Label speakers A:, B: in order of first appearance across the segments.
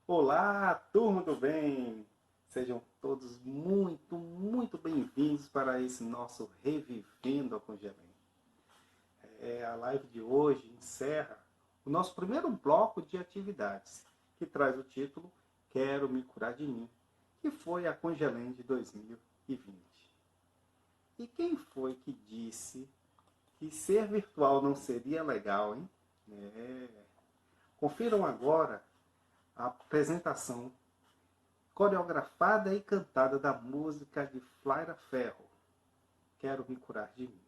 A: Olá, turma do bem! Sejam todos muito bem-vindos para esse nosso Revivendo a Congelém. A live de hoje encerra o nosso primeiro bloco de atividades, que traz o título Quero Me Curar de Mim, que foi a Congelém de 2020. E quem foi que disse que ser virtual não seria legal, hein? Confiram agora a apresentação coreografada e cantada da música de Flaira Ferro, Quero Me Curar de Mim.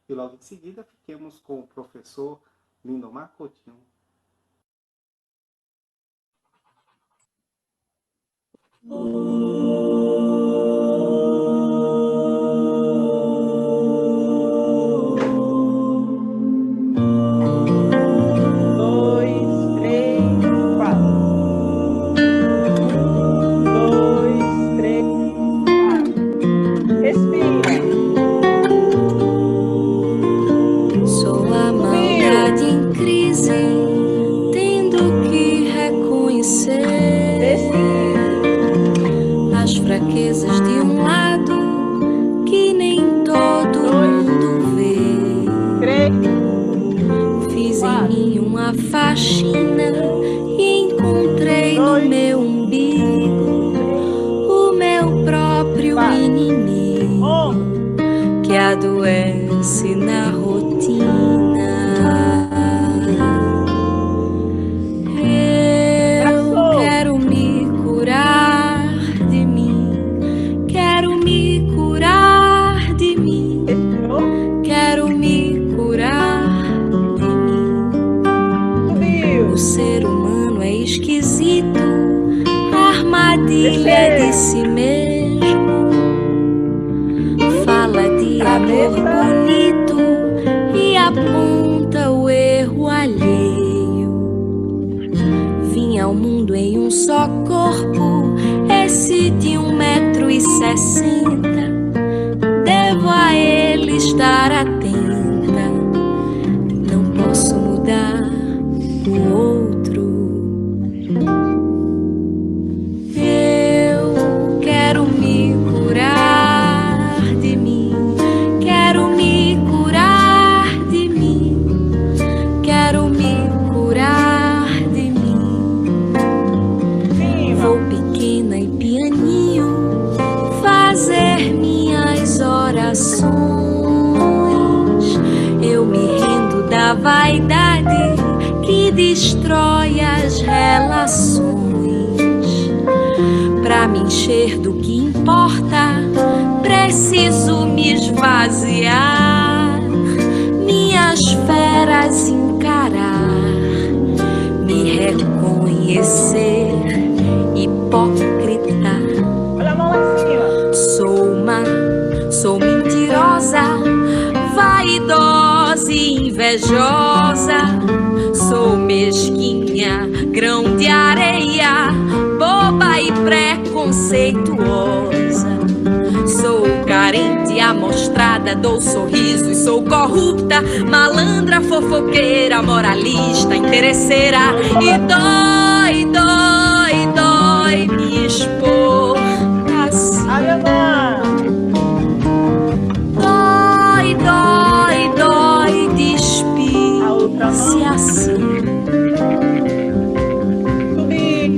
A: E logo em seguida fiquemos com o professor Lindomar Coutinho.
B: Sou mesquinha, grão de areia, boba e preconceituosa. Sou carente, amostrada, dou sorrisos, sou corrupta, malandra, fofoqueira, moralista, interesseira. E dói me expor assim. Dói despir-se assim.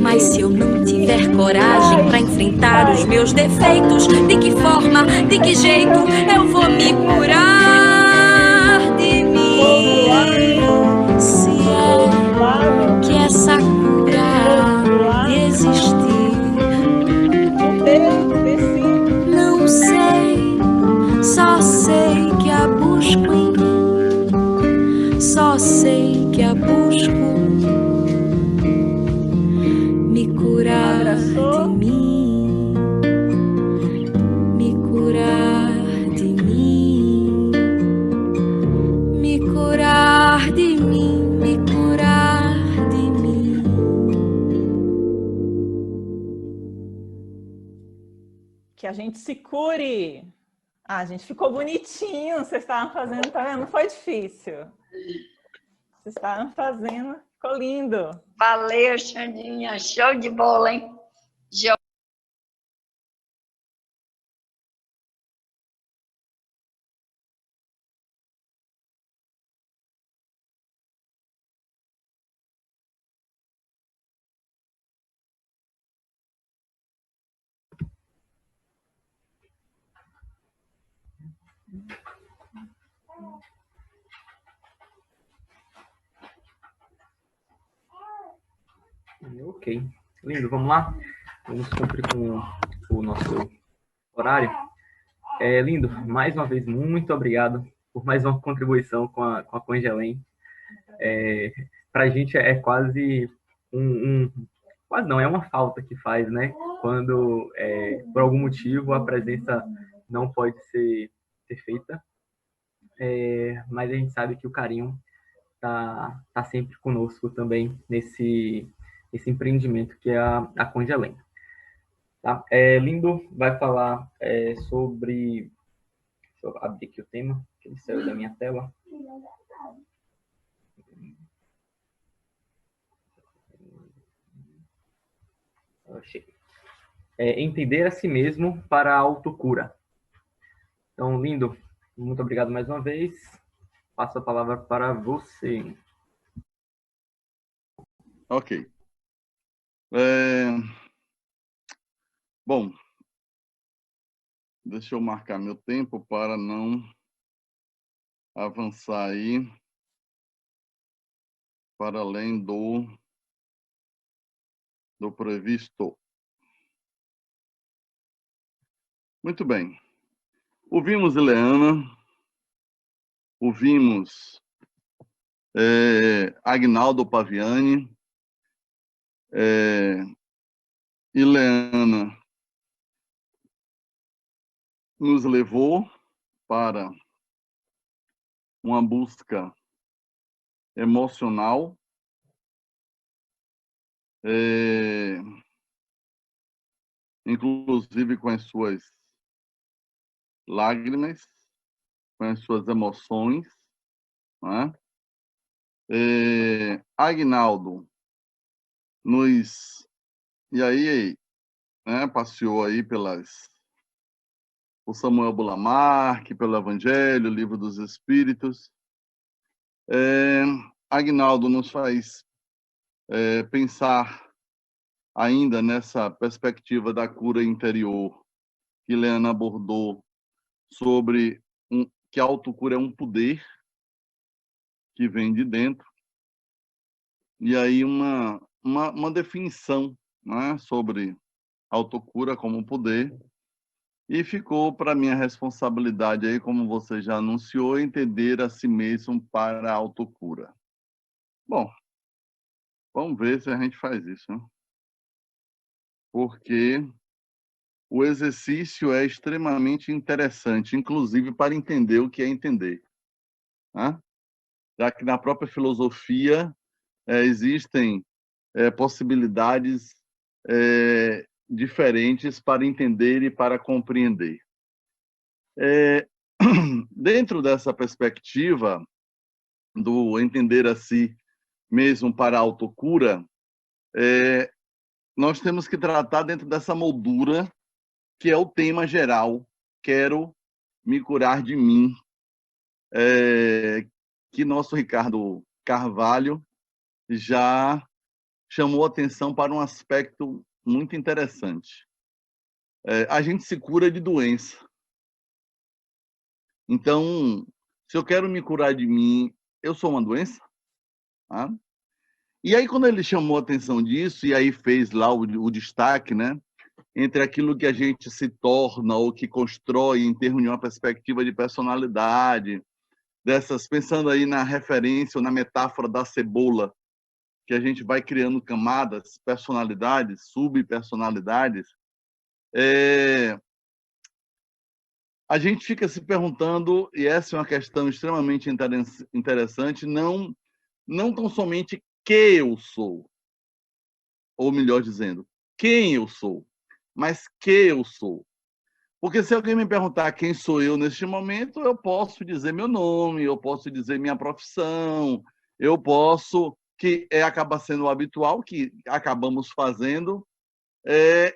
B: Mas se eu não tiver coragem pra enfrentar os meus defeitos, de que forma, de que jeito eu vou me curar de mim? Se é que essa cura de existir, não sei, só sei que a busco em mim, só sei que a busco. Me curar de mim, me curar de mim, me curar de mim, me curar de mim.
C: Que a gente se cure. Ah, gente, ficou bonitinho. Vocês estavam fazendo, tá vendo? Não foi difícil. Vocês estavam fazendo, Ficou lindo.
D: Valeu, Xandinha. Show de bola, hein?
E: Ok. Lindo, vamos lá? Vamos cumprir com o nosso horário. Lindo, mais uma vez, muito obrigado por mais uma contribuição com a Congelém. Para a gente é quase quase não, é uma falta que faz, né? Quando, por algum motivo, a presença não pode ser feita. Mas a gente sabe que o carinho tá sempre conosco também nesse empreendimento que é a Congelém. Tá? Lindo vai falar sobre... Deixa eu abrir aqui o tema, que ele saiu da minha tela. Entender a si mesmo para a autocura. Então, Lindo, muito obrigado mais uma vez. Passo a palavra para você.
F: Ok. Bom, deixa eu marcar meu tempo para não avançar aí para além do previsto. Muito bem. Ouvimos Ileana, ouvimos Agnaldo Paviani, Ileana nos levou para uma busca emocional, inclusive com as suas lágrimas, com as suas emoções, né? Agnaldo e aí, né, passeou aí por Samuel Bulamarque, pelo Evangelho, Livro dos Espíritos. Agnaldo nos faz pensar ainda nessa perspectiva da cura interior que Leana abordou sobre que a autocura é um poder que vem de dentro. E aí uma definição, né, sobre autocura como poder. E ficou para minha responsabilidade aí, como você já anunciou, entender a si mesmo para a autocura. Bom, vamos ver se a gente faz isso, né? Porque o exercício é extremamente interessante, inclusive para entender o que é entender, né? Já que na própria filosofia existem possibilidades diferentes para entender e para compreender. Dentro dessa perspectiva do entender a si mesmo para a autocura, nós temos que tratar dentro dessa moldura que é o tema geral, quero me curar de mim, que nosso Ricardo Carvalho já chamou atenção para um aspecto muito interessante. A gente se cura de doença. Então, se eu quero me curar de mim, eu sou uma doença? Tá? E aí, quando ele chamou atenção disso, e aí fez lá o destaque, né, entre aquilo que a gente se torna ou que constrói em termos de uma perspectiva de personalidade, pensando aí na referência ou na metáfora da cebola, que a gente vai criando camadas, personalidades, subpersonalidades, a gente fica se perguntando, e essa é uma questão extremamente interessante, não tão somente que eu sou, ou melhor dizendo, quem eu sou, mas que eu sou. Porque se alguém me perguntar quem sou eu neste momento, eu posso dizer meu nome, eu posso dizer minha profissão, eu posso que acaba sendo o habitual, que acabamos fazendo.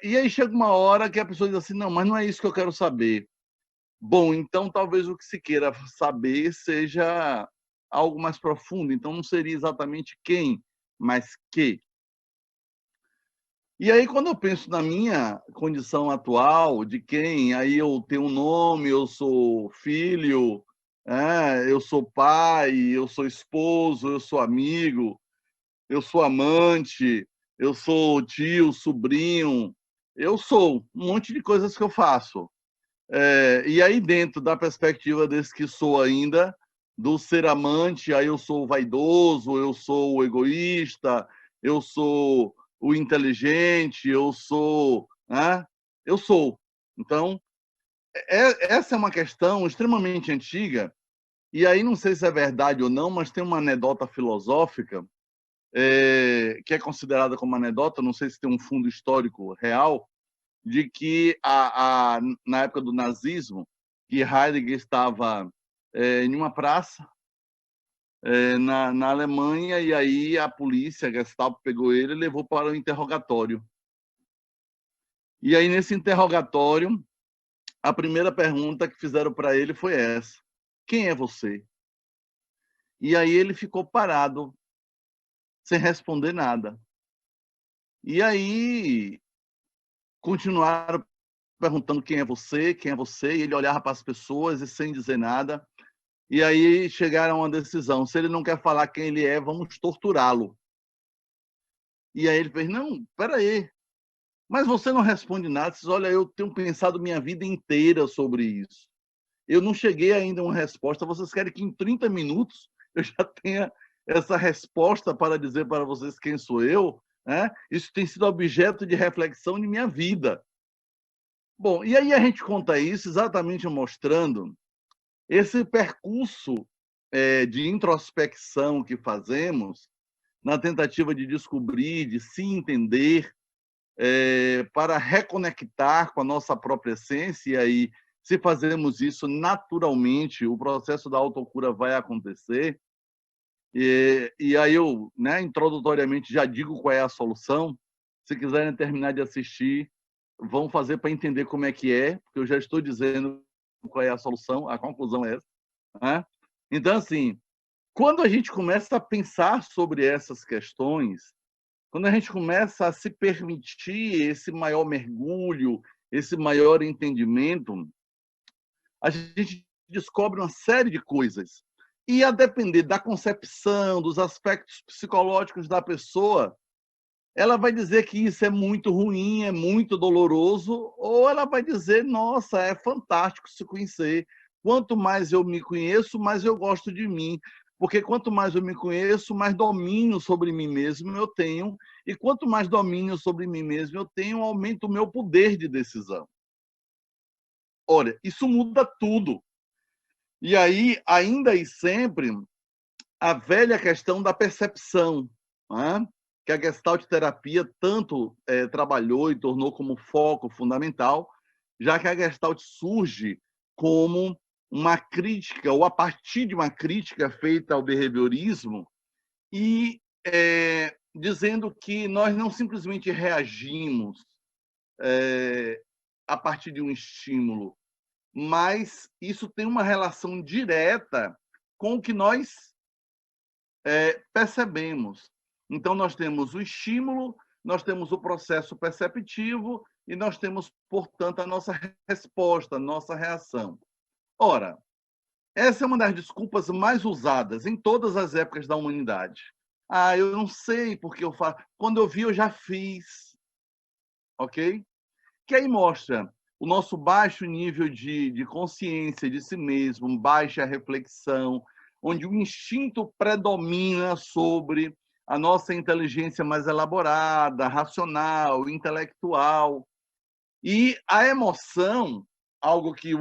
F: E aí chega uma hora que a pessoa diz assim, não, mas não é isso que eu quero saber. Bom, então talvez o que se queira saber seja algo mais profundo. Então não seria exatamente quem, mas que. E aí, quando eu penso na minha condição atual, de quem, aí eu tenho um nome, eu sou filho, eu sou pai, eu sou esposo, eu sou amigo, eu sou amante, eu sou tio, sobrinho, eu sou um monte de coisas que eu faço. E aí, dentro da perspectiva desse que sou ainda, do ser amante, aí eu sou o vaidoso, eu sou o egoísta, eu sou o inteligente, eu sou. Eu sou. Então, essa é uma questão extremamente antiga, e aí não sei se é verdade ou não, mas tem uma anedota filosófica, que é considerada como anedota, não sei se tem um fundo histórico real, de que na época do nazismo, que Heidegger estava em uma praça na Alemanha, e aí a polícia, a Gestapo, pegou ele e levou para o interrogatório. E aí, nesse interrogatório, a primeira pergunta que fizeram para ele foi essa: quem é você? E aí ele ficou parado, sem responder nada. E aí continuaram perguntando quem é você, e ele olhava para as pessoas e sem dizer nada. E aí chegaram a uma decisão: se ele não quer falar quem ele é, vamos torturá-lo. E aí ele fez: não, peraí, mas você não responde nada. Diz: olha, eu tenho pensado minha vida inteira sobre isso. Eu não cheguei ainda a uma resposta. Vocês querem que em 30 minutos eu já tenha essa resposta para dizer para vocês quem sou eu? Isso tem sido objeto de reflexão de minha vida. Bom, e aí a gente conta isso exatamente mostrando esse percurso de introspecção que fazemos na tentativa de descobrir, de se entender, para reconectar com a nossa própria essência. E aí, se fazemos isso naturalmente, o processo da autocura vai acontecer. E aí eu, introdutoriamente, já digo qual é a solução. Se quiserem terminar de assistir, vão fazer para entender como é que é, porque eu já estou dizendo qual é a solução, a conclusão é essa. Então, assim, quando a gente começa a pensar sobre essas questões, quando a gente começa a se permitir esse maior mergulho, esse maior entendimento, a gente descobre uma série de coisas. E a depender da concepção, dos aspectos psicológicos da pessoa, ela vai dizer que isso é muito ruim, é muito doloroso, ou ela vai dizer, nossa, é fantástico se conhecer. Quanto mais eu me conheço, mais eu gosto de mim. Porque quanto mais eu me conheço, mais domínio sobre mim mesmo eu tenho. E quanto mais domínio sobre mim mesmo eu tenho, aumenta o meu poder de decisão. Olha, isso muda tudo. E aí, ainda e sempre, a velha questão da percepção, que a Gestalt terapia tanto trabalhou e tornou como foco fundamental, já que a Gestalt surge como uma crítica, ou a partir de uma crítica feita ao behaviorismo, e dizendo que nós não simplesmente reagimos a partir de um estímulo, mas isso tem uma relação direta com o que nós percebemos. Então, nós temos o estímulo, nós temos o processo perceptivo e nós temos, portanto, a nossa resposta, a nossa reação. Ora, essa é uma das desculpas mais usadas em todas as épocas da humanidade. Eu não sei porque eu faço. Quando eu vi, eu já fiz. Ok? Que aí mostra o nosso baixo nível de consciência de si mesmo, baixa reflexão, onde o instinto predomina sobre a nossa inteligência mais elaborada, racional, intelectual. E a emoção, algo que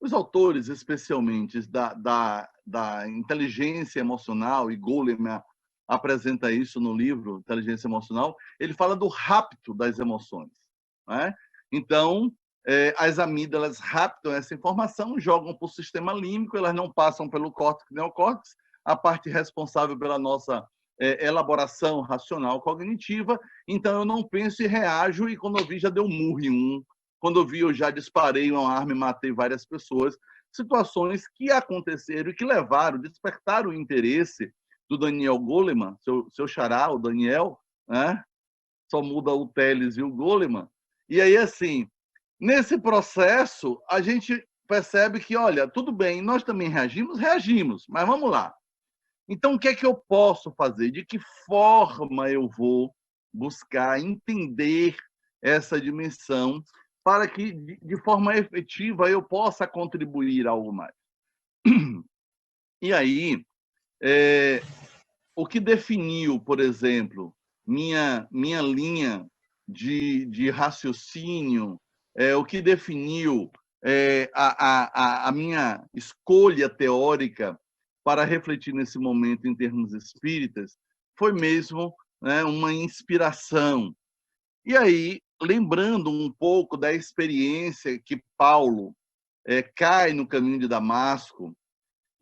F: os autores, especialmente da inteligência emocional, e Goleman apresenta isso no livro Inteligência Emocional, ele fala do rapto das emoções. Então, as amígdalas raptam essa informação, jogam para o sistema límbico, elas não passam pelo córtex e neocórtex, a parte responsável pela nossa elaboração racional cognitiva. Então, eu não penso e reajo, e quando eu vi, já deu um murro em um. Quando eu vi, eu já disparei uma arma e matei várias pessoas. Situações que aconteceram e que levaram, despertaram o interesse do Daniel Goleman, seu xará, o Daniel, né? Só muda o Teles e o Goleman. E aí, assim, nesse processo, a gente percebe que, olha, tudo bem, nós também reagimos, mas vamos lá. Então, o que é que eu posso fazer? De que forma eu vou buscar entender essa dimensão para que, de forma efetiva, eu possa contribuir algo mais? E aí, o que definiu, por exemplo, minha linha de raciocínio, o que definiu a minha escolha teórica para refletir nesse momento em termos espíritas, foi mesmo, né, uma inspiração. E aí, lembrando um pouco da experiência que Paulo cai no caminho de Damasco,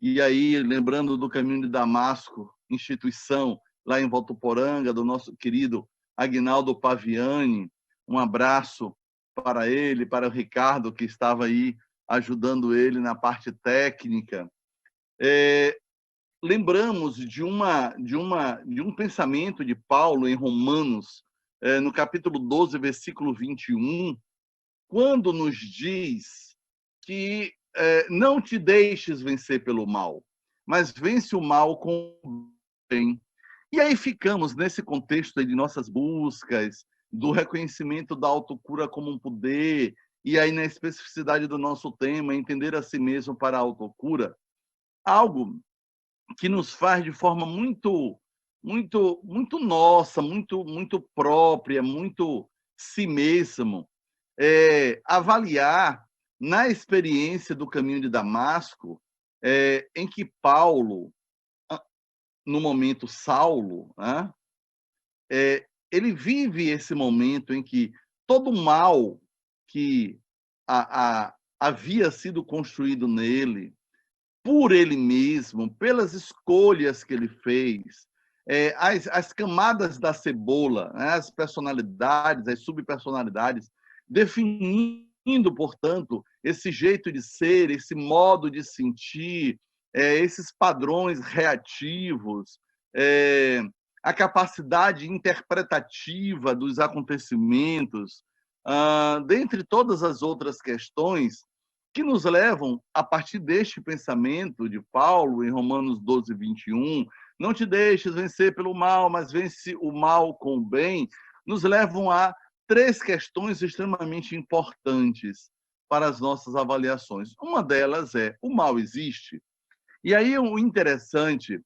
F: e aí, lembrando do caminho de Damasco, instituição lá em Votuporanga, do nosso querido Aguinaldo Paviani, um abraço para ele, para o Ricardo, que estava aí ajudando ele na parte técnica. Lembramos de um pensamento de Paulo em Romanos, no capítulo 12, versículo 21, quando nos diz que não te deixes vencer pelo mal, mas vence o mal com o bem. E aí ficamos nesse contexto de nossas buscas, do reconhecimento da autocura como um poder, e aí na especificidade do nosso tema, entender a si mesmo para a autocura, algo que nos faz de forma muito nossa, muito própria, muito si mesmo, avaliar na experiência do caminho de Damasco, em que Paulo, no momento Saulo, né, ele vive esse momento em que todo o mal que havia sido construído nele, por ele mesmo, pelas escolhas que ele fez, as camadas da cebola, né, as personalidades, as subpersonalidades, definindo, portanto, esse jeito de ser, esse modo de sentir, esses padrões reativos, a capacidade interpretativa dos acontecimentos, dentre todas as outras questões que nos levam, a partir deste pensamento de Paulo, em Romanos 12, 21, não te deixes vencer pelo mal, mas vence o mal com o bem, nos levam a 3 questões extremamente importantes para as nossas avaliações. Uma delas é: o mal existe? E aí o interessante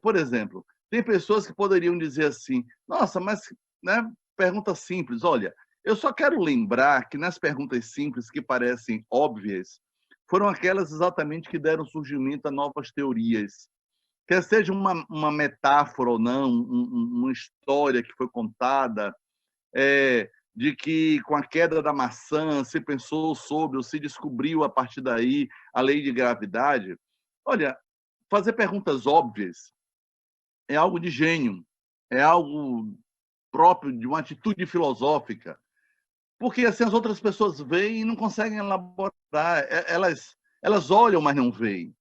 F: por exemplo, tem pessoas que poderiam dizer assim, nossa, mas, né, pergunta simples, olha, eu só quero lembrar que nas perguntas simples que parecem óbvias, foram aquelas exatamente que deram surgimento a novas teorias. Quer seja uma metáfora ou não, uma história que foi contada, de que com a queda da maçã se pensou sobre, ou se descobriu a partir daí a lei de gravidade. Olha, fazer perguntas óbvias é algo de gênio, é algo próprio de uma atitude filosófica, porque assim as outras pessoas veem e não conseguem elaborar, elas olham, mas não veem.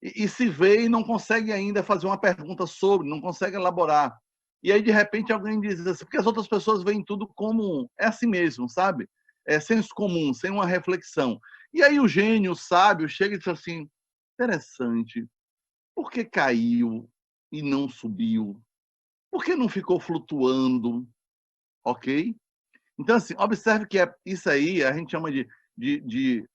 F: E se veem, não conseguem ainda fazer uma pergunta sobre, não conseguem elaborar. E aí, de repente, alguém diz assim, porque as outras pessoas veem tudo como é assim mesmo, sabe? É senso comum, sem uma reflexão. E aí o gênio, o sábio, chega e diz assim, interessante, por que caiu e não subiu? Por que não ficou flutuando? Ok? Então, assim, observe que isso aí a gente chama de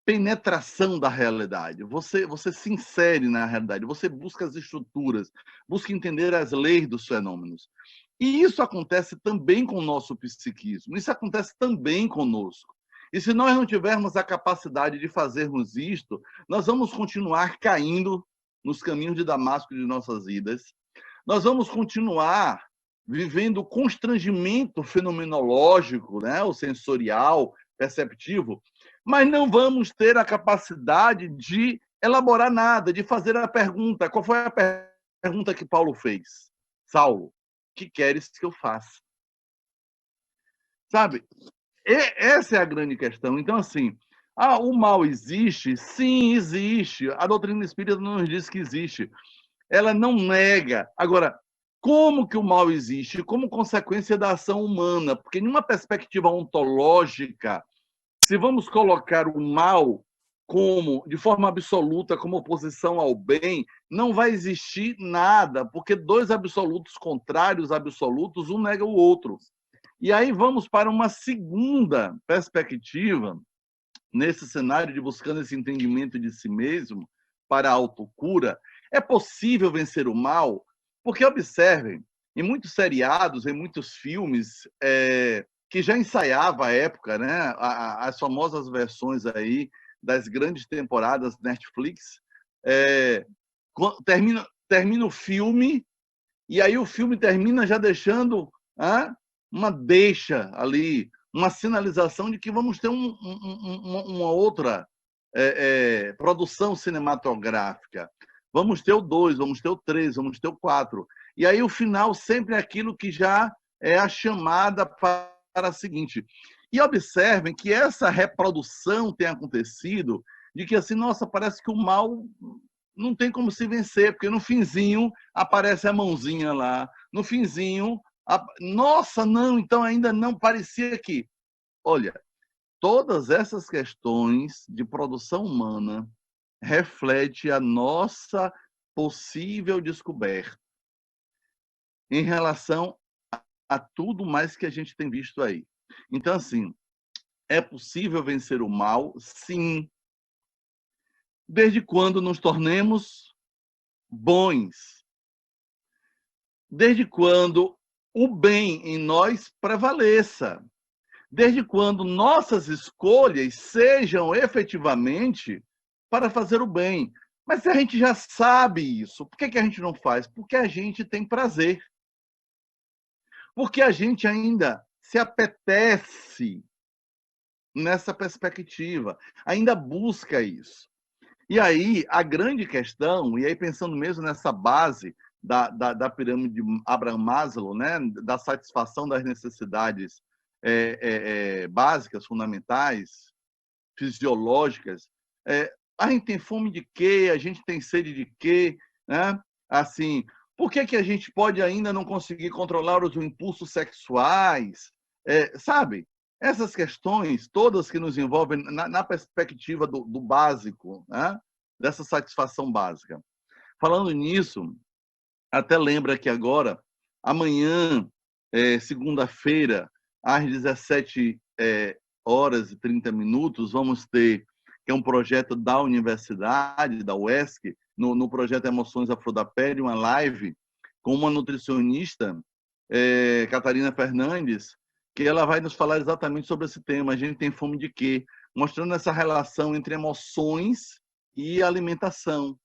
F: penetração da realidade. Você se insere na realidade, você busca as estruturas, busca entender as leis dos fenômenos. E isso acontece também com o nosso psiquismo, isso acontece também conosco. E se nós não tivermos a capacidade de fazermos isto, nós vamos continuar caindo nos caminhos de Damasco de nossas vidas, nós vamos continuar vivendo o constrangimento fenomenológico, né, o sensorial, perceptivo, mas não vamos ter a capacidade de elaborar nada, de fazer a pergunta. Qual foi a pergunta que Paulo fez. Saulo, que queres que eu faça? Sabe? Essa é a grande questão. Então, assim, o mal existe? Sim, existe. A doutrina espírita não nos diz que existe. Ela não nega. Agora, como que o mal existe? Como consequência da ação humana? Porque, numa perspectiva ontológica, se vamos colocar o mal como, de forma absoluta, como oposição ao bem, não vai existir nada, porque dois absolutos contrários absolutos, um nega o outro. E aí vamos para uma segunda perspectiva, nesse cenário de buscando esse entendimento de si mesmo, para a autocura. É possível vencer o mal? Porque, observem, em muitos seriados, em muitos filmes, que já ensaiava à época, né, as famosas versões aí das grandes temporadas Netflix, termina o filme, e aí o filme termina já deixando uma deixa ali, uma sinalização de que vamos ter uma outra produção cinematográfica. Vamos ter o 2, vamos ter o 3, vamos ter o 4. E aí o final sempre é aquilo que já é a chamada para a seguinte. E observem que essa reprodução tem acontecido de que, assim, nossa, parece que o mal não tem como se vencer, porque no finzinho aparece a mãozinha lá, no finzinho, nossa, não, então ainda não parecia que... Olha, todas essas questões de produção humana refletem a nossa possível descoberta em relação a tudo mais que a gente tem visto aí. Então, assim, é possível vencer o mal? Sim. Desde quando nos tornemos bons? Desde quando o bem em nós prevaleça? Desde quando nossas escolhas sejam efetivamente para fazer o bem? Mas se a gente já sabe isso, por que a gente não faz? Porque a gente tem prazer. Porque a gente ainda se apetece nessa perspectiva, ainda busca isso. E aí, a grande questão, e aí pensando mesmo nessa base da pirâmide de Abraham Maslow, né, da satisfação das necessidades básicas, fundamentais, fisiológicas, a gente tem fome de quê? A gente tem sede de quê? Né? Assim, por que a gente pode ainda não conseguir controlar os impulsos sexuais? Sabe? Essas questões todas que nos envolvem na perspectiva do básico, né? Dessa satisfação básica. Falando nisso, até lembra que agora, amanhã, segunda-feira, às 17h30, vamos ter, que é um projeto da universidade, da UESC, no projeto Emoções à Flor da Pele, uma live com uma nutricionista, Catarina Fernandes, que ela vai nos falar exatamente sobre esse tema. A gente tem fome de quê? Mostrando essa relação entre emoções e alimentação,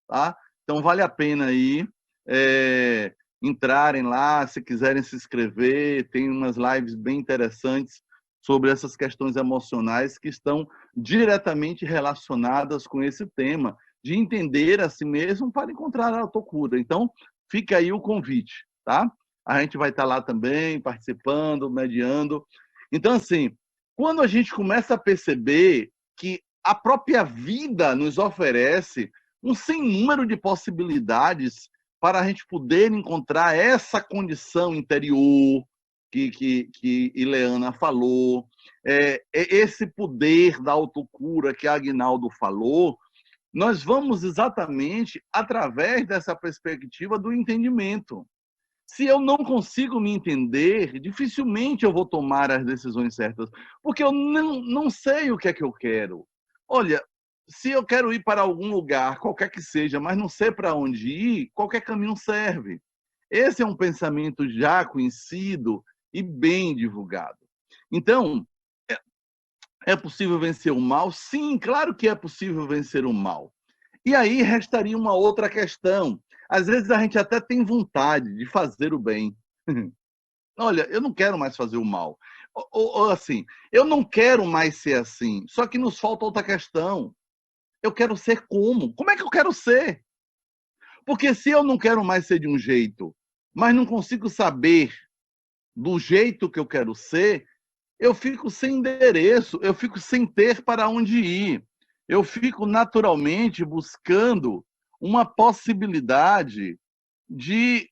F: tá? Então, vale a pena aí entrarem lá, se quiserem se inscrever, tem umas lives bem interessantes sobre essas questões emocionais que estão diretamente relacionadas com esse tema, de entender a si mesmo para encontrar a autocura. Então, fica aí o convite, tá? A gente vai estar lá também, participando, mediando. Então, assim, quando a gente começa a perceber que a própria vida nos oferece um sem número de possibilidades para a gente poder encontrar essa condição interior que Ileana falou, esse poder da autocura que Aguinaldo falou, nós vamos exatamente através dessa perspectiva do entendimento. Se eu não consigo me entender, dificilmente eu vou tomar as decisões certas, porque eu não sei o que é que eu quero. Olha, se eu quero ir para algum lugar, qualquer que seja, mas não sei para onde ir, qualquer caminho serve. Esse é um pensamento já conhecido e bem divulgado. Então, é possível vencer o mal? Sim, claro que é possível vencer o mal. E aí restaria uma outra questão. Às vezes a gente até tem vontade de fazer o bem. Olha, eu não quero mais fazer o mal. Ou assim, eu não quero mais ser assim. Só que nos falta outra questão. Eu quero ser como? Como é que eu quero ser? Porque se eu não quero mais ser de um jeito, mas não consigo saber do jeito que eu quero ser, eu fico sem endereço, eu fico sem ter para onde ir. Eu fico naturalmente buscando uma possibilidade de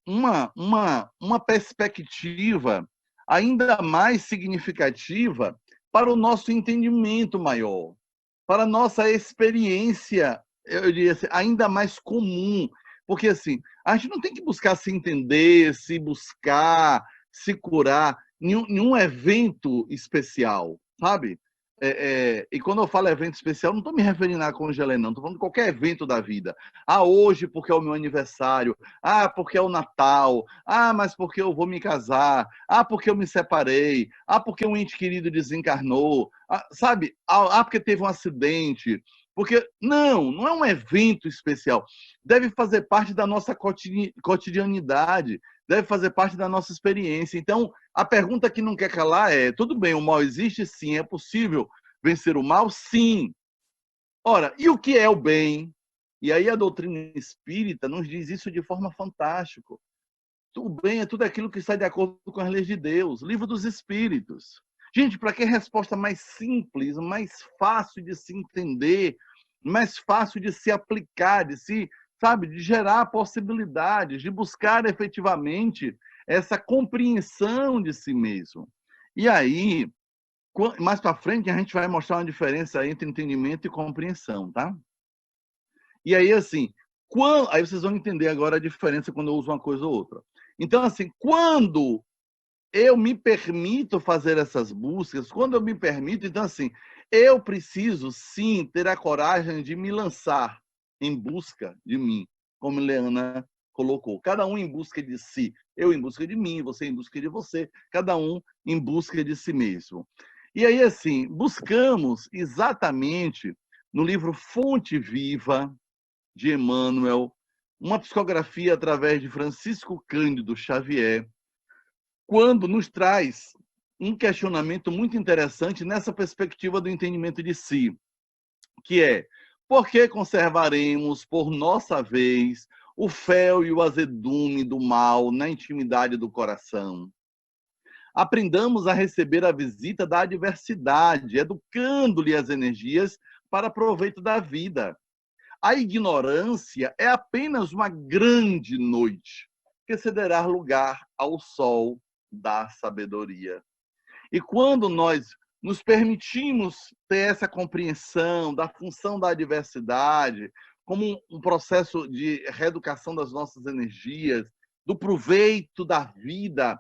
F: uma perspectiva ainda mais significativa para o nosso entendimento maior, para a nossa experiência, eu diria assim, ainda mais comum. Porque assim, a gente não tem que buscar se entender, se buscar, se curar em um evento especial, sabe? E quando eu falo evento especial, não estou me referindo a Congelé, não. Estou falando de qualquer evento da vida. Ah, hoje porque é o meu aniversário. Ah, porque é o Natal. Ah, mas porque eu vou me casar. Ah, porque eu me separei. Ah, porque um ente querido desencarnou. Ah, sabe? Ah, porque teve um acidente. Porque, não é um evento especial. Deve fazer parte da nossa cotidianidade. Deve fazer parte da nossa experiência. Então, a pergunta que não quer calar é: tudo bem, o mal existe? Sim. É possível vencer o mal? Sim. Ora, e o que é o bem? E aí a doutrina espírita nos diz isso de forma fantástica. O bem é tudo aquilo que está de acordo com as leis de Deus. Livro dos Espíritos. Gente, para que resposta mais simples, mais fácil de se entender, mais fácil de se aplicar, de gerar possibilidades, de buscar efetivamente essa compreensão de si mesmo. E aí, mais para frente, a gente vai mostrar uma diferença entre entendimento e compreensão, tá? E aí, assim, aí vocês vão entender agora a diferença quando eu uso uma coisa ou outra. Então, assim, quando eu me permito fazer essas buscas, quando eu me permito, então, assim, eu preciso, sim, ter a coragem de me lançar em busca de mim, como Leana colocou. Cada um em busca de si. Eu em busca de mim, você em busca de você. Cada um em busca de si mesmo. E aí, assim, buscamos exatamente no livro Fonte Viva, de Emmanuel, uma psicografia através de Francisco Cândido Xavier, quando nos traz um questionamento muito interessante nessa perspectiva do entendimento de si, que é: por que conservaremos, por nossa vez, o fel e o azedume do mal na intimidade do coração? Aprendamos a receber a visita da adversidade, educando-lhe as energias para proveito da vida. A ignorância é apenas uma grande noite que cederá lugar ao sol da sabedoria. E quando nós nos permitimos ter essa compreensão da função da adversidade como um processo de reeducação das nossas energias, do proveito da vida,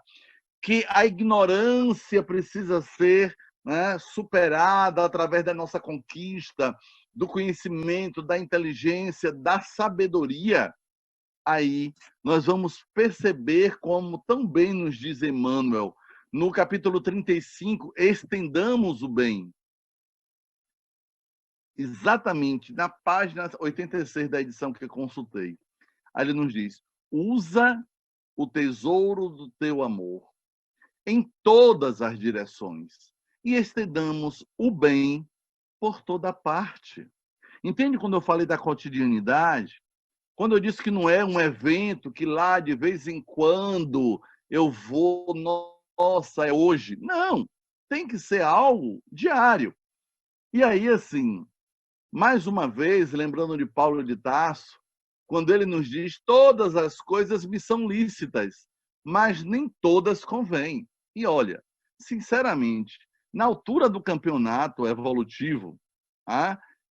F: que a ignorância precisa ser, né, superada através da nossa conquista, do conhecimento, da inteligência, da sabedoria, aí nós vamos perceber, como tão bem nos diz Emmanuel, no capítulo 35, estendamos o bem. Exatamente, na página 86 da edição que eu consultei. Aí ele nos diz: usa o tesouro do teu amor em todas as direções e estendamos o bem por toda parte. Entende quando eu falei da cotidianidade? Quando eu disse que não é um evento que lá de vez em quando eu vou, nossa, é hoje. Não, tem que ser algo diário. E aí, assim, mais uma vez, lembrando de Paulo de Tarso, quando ele nos diz: todas as coisas me são lícitas, mas nem todas convêm. E olha, sinceramente, na altura do campeonato evolutivo,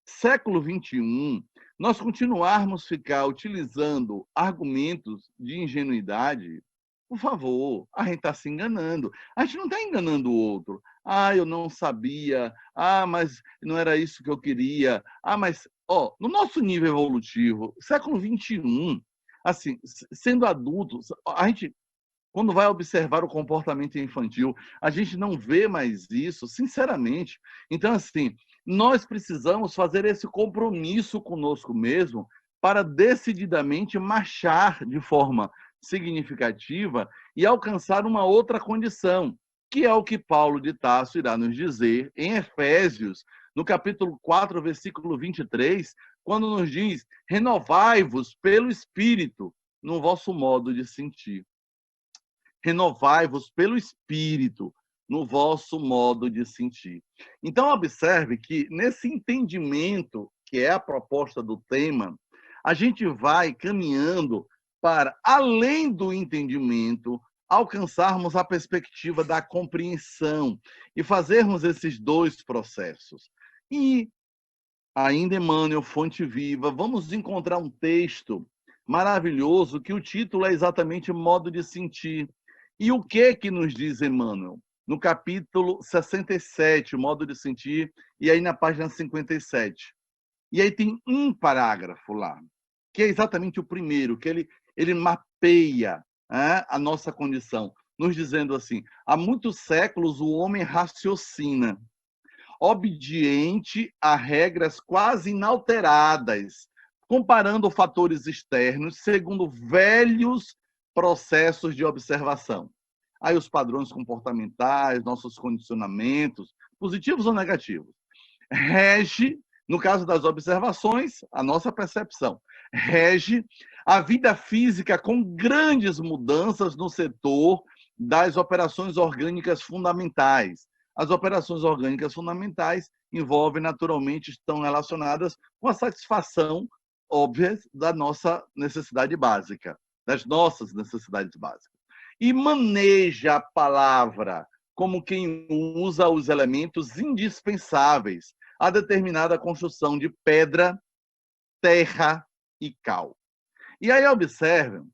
F: século XXI, nós continuarmos ficar utilizando argumentos de ingenuidade, por favor, a gente está se enganando. A gente não está enganando o outro. Ah, eu não sabia. Ah, mas não era isso que eu queria. Ah, mas, no nosso nível evolutivo, século XXI, assim, sendo adulto, a gente, quando vai observar o comportamento infantil, a gente não vê mais isso, sinceramente. Então, assim, nós precisamos fazer esse compromisso conosco mesmo para decididamente marchar de forma significativa e alcançar uma outra condição, que é o que Paulo de Tarso irá nos dizer em Efésios, no capítulo 4, versículo 23, quando nos diz: renovai-vos pelo Espírito no vosso modo de sentir. Renovai-vos pelo Espírito no vosso modo de sentir. Então, observe que nesse entendimento, que é a proposta do tema, a gente vai caminhando para, além do entendimento, alcançarmos a perspectiva da compreensão e fazermos esses dois processos. E, ainda Emmanuel, Fonte Viva, vamos encontrar um texto maravilhoso que o título é exatamente Modo de Sentir. E o que nos diz Emmanuel? No capítulo 67, Modo de Sentir, e aí na página 57. E aí tem um parágrafo lá, que é exatamente o primeiro, que ele mapeia a nossa condição, nos dizendo assim: há muitos séculos o homem raciocina, obediente a regras quase inalteradas, comparando fatores externos segundo velhos processos de observação. Aí os padrões comportamentais, nossos condicionamentos, positivos ou negativos, rege, no caso das observações, a nossa percepção, rege a vida física com grandes mudanças no setor das operações orgânicas fundamentais. As operações orgânicas fundamentais envolvem, naturalmente, estão relacionadas com a satisfação óbvia da nossa necessidade básica, das nossas necessidades básicas. E maneja a palavra como quem usa os elementos indispensáveis a determinada construção de pedra, terra e cal. E aí observem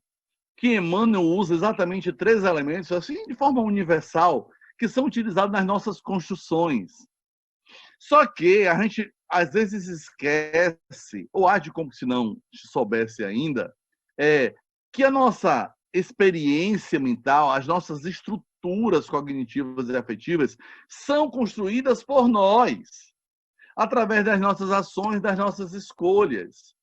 F: que Emmanuel usa exatamente 3 elementos, assim, de forma universal, que são utilizados nas nossas construções. Só que a gente, às vezes, esquece, ou age como se não soubesse ainda, que a nossa experiência mental, as nossas estruturas cognitivas e afetivas são construídas por nós, através das nossas ações, das nossas escolhas.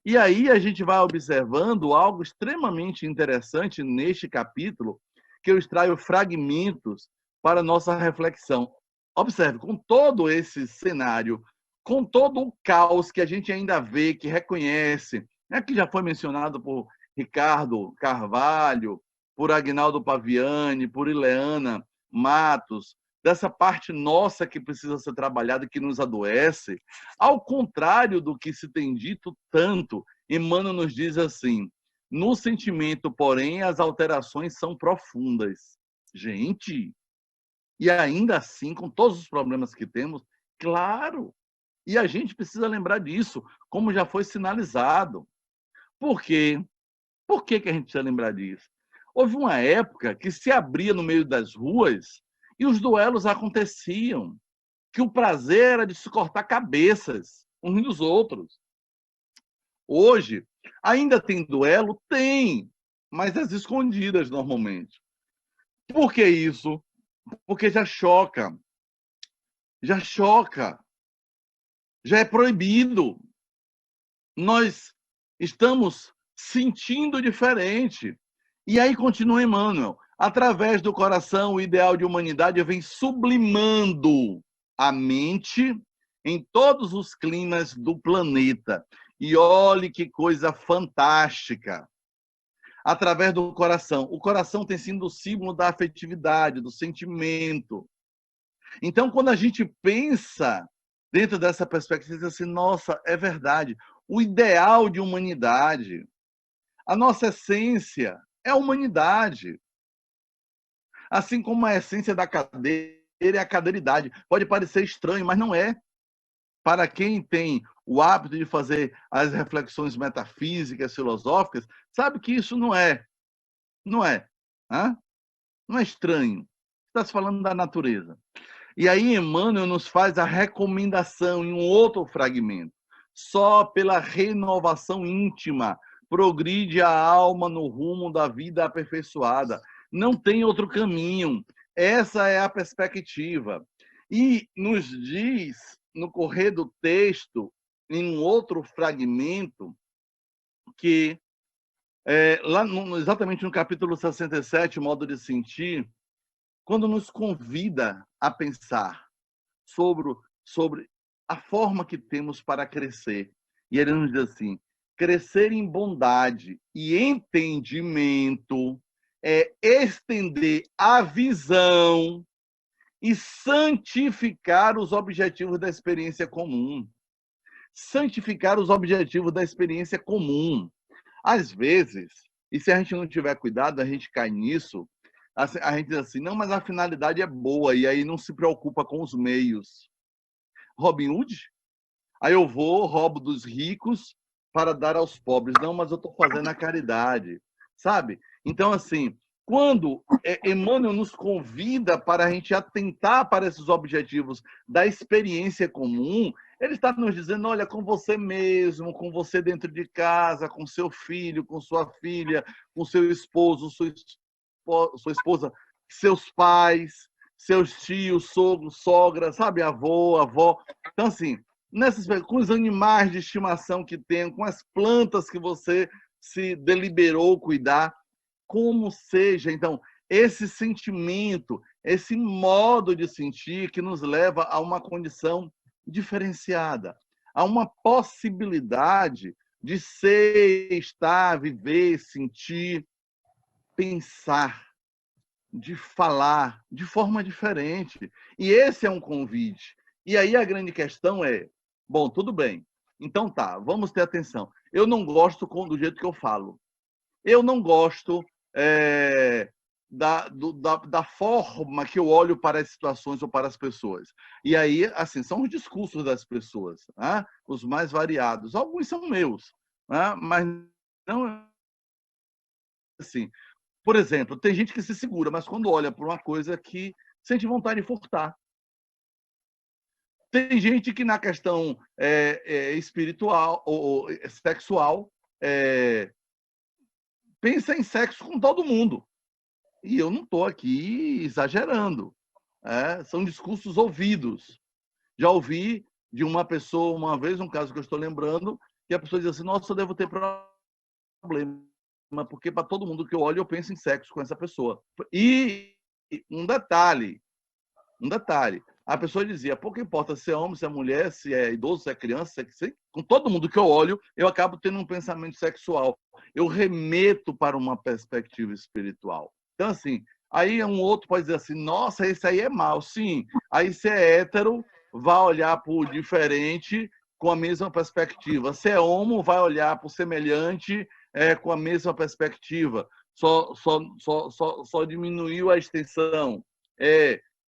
F: E aí a gente vai observando algo extremamente interessante neste capítulo, que eu extraio fragmentos para nossa reflexão. Observe, com todo esse cenário, com todo o caos que a gente ainda vê, que reconhece, que já foi mencionado por Ricardo Carvalho, por Agnaldo Paviani, por Ileana Matos, dessa parte nossa que precisa ser trabalhada, que nos adoece, ao contrário do que se tem dito tanto, Emmanuel nos diz assim: no sentimento, porém, as alterações são profundas. Gente, e ainda assim, com todos os problemas que temos, claro, e a gente precisa lembrar disso, como já foi sinalizado. Por quê? Por que a gente precisa lembrar disso? Houve uma época que se abria no meio das ruas e os duelos aconteciam, que o prazer era de se cortar cabeças uns dos outros. Hoje, ainda tem duelo? Tem, mas às escondidas normalmente. Por que isso? Porque já choca, já é proibido. Nós estamos sentindo diferente. E aí continua Emmanuel: através do coração, o ideal de humanidade vem sublimando a mente em todos os climas do planeta. E olhe que coisa fantástica! Através do coração. O coração tem sido o símbolo da afetividade, do sentimento. Então, quando a gente pensa dentro dessa perspectiva, diz assim: nossa, é verdade. O ideal de humanidade, a nossa essência é a humanidade. Assim como a essência da cadeira é a cadeiridade. Pode parecer estranho, mas não é. Para quem tem o hábito de fazer as reflexões metafísicas, filosóficas, sabe que isso não é. Não é. Não é estranho. Está se falando da natureza. E aí Emmanuel nos faz a recomendação em um outro fragmento. Só pela renovação íntima progride a alma no rumo da vida aperfeiçoada. Não tem outro caminho. Essa é a perspectiva. E nos diz, no correr do texto, em um outro fragmento, que exatamente no capítulo 67, Modo de Sentir, quando nos convida a pensar sobre a forma que temos para crescer. E ele nos diz assim: crescer em bondade e entendimento é estender a visão e santificar os objetivos da experiência comum. Santificar os objetivos da experiência comum. Às vezes, e se a gente não tiver cuidado, a gente cai nisso, a gente diz assim, não, mas a finalidade é boa, e aí não se preocupa com os meios. Robin Hood? Aí eu vou, roubo dos ricos para dar aos pobres. Não, mas eu estou fazendo a caridade, sabe? Então, assim, quando Emmanuel nos convida para a gente atentar para esses objetivos da experiência comum, ele está nos dizendo, olha, com você mesmo, com você dentro de casa, com seu filho, com sua filha, com seu esposo, sua esposa, seus pais, seus tios, sogros, sogra, sabe, avó. Então, assim, com os animais de estimação que tem, com as plantas que você se deliberou cuidar, como seja. Então, esse sentimento, esse modo de sentir que nos leva a uma condição diferenciada, a uma possibilidade de ser, estar, viver, sentir, pensar, de falar de forma diferente. E esse é um convite. E aí a grande questão é, bom, tudo bem, então tá, vamos ter atenção. Eu não gosto do jeito que eu falo. Eu não gosto da forma que eu olho para as situações ou para as pessoas. E aí, assim, são os discursos das pessoas, né? Os mais variados. Alguns são meus, né? Mas não assim. Por exemplo, tem gente que se segura, mas quando olha por uma coisa que sente vontade de furtar. Tem gente que na questão espiritual ou sexual pensa em sexo com todo mundo. E eu não estou aqui exagerando. São discursos ouvidos. Já ouvi de uma pessoa, uma vez, um caso que eu estou lembrando, que a pessoa diz assim, nossa, eu devo ter problema, porque para todo mundo que eu olho, eu penso em sexo com essa pessoa. E um detalhe, a pessoa dizia, pouco importa se é homem, se é mulher, se é idoso, se é criança, com todo mundo que eu olho, eu acabo tendo um pensamento sexual. Eu remeto para uma perspectiva espiritual. Então, assim, aí um outro pode dizer assim, nossa, esse aí é mau. Sim, aí se é hétero, vai olhar para o diferente com a mesma perspectiva. Se é homo, vai olhar para o semelhante com a mesma perspectiva. Só diminuiu a extensão.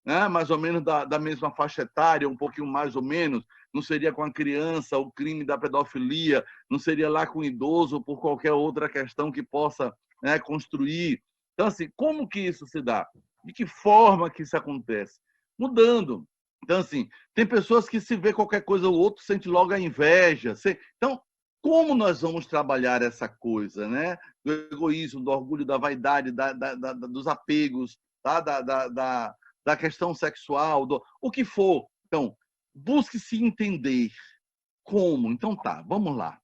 F: Né, mais ou menos da mesma faixa etária, um pouquinho mais ou menos, não seria com a criança o crime da pedofilia, não seria lá com o idoso por qualquer outra questão que possa construir. Então, assim, como que isso se dá? De que forma que isso acontece? Mudando. Então, assim, tem pessoas que se vê qualquer coisa ou outro, sente logo a inveja. Então, como nós vamos trabalhar essa coisa, né? Do egoísmo, do orgulho, da vaidade, dos apegos, tá? Da questão sexual, o que for. Então, busque se entender. Como? Então tá, vamos lá.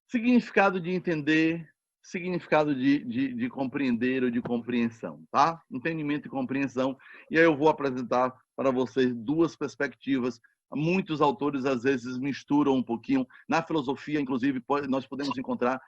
F: Significado de entender, significado de compreender ou de compreensão, tá? Entendimento e compreensão. E aí eu vou apresentar para vocês duas perspectivas. Muitos autores, às vezes, misturam um pouquinho. Na filosofia, inclusive, nós podemos encontrar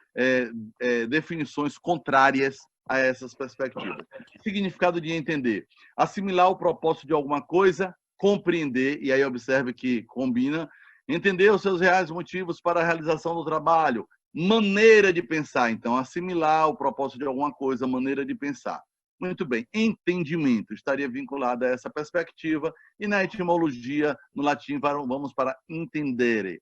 F: definições contrárias a essas perspectivas. Significado de entender. Assimilar o propósito de alguma coisa, compreender, e aí observe que combina, entender os seus reais motivos para a realização do trabalho, maneira de pensar. Então, assimilar o propósito de alguma coisa, maneira de pensar. Muito bem, entendimento estaria vinculado a essa perspectiva, e na etimologia, no latim, vamos para entendere.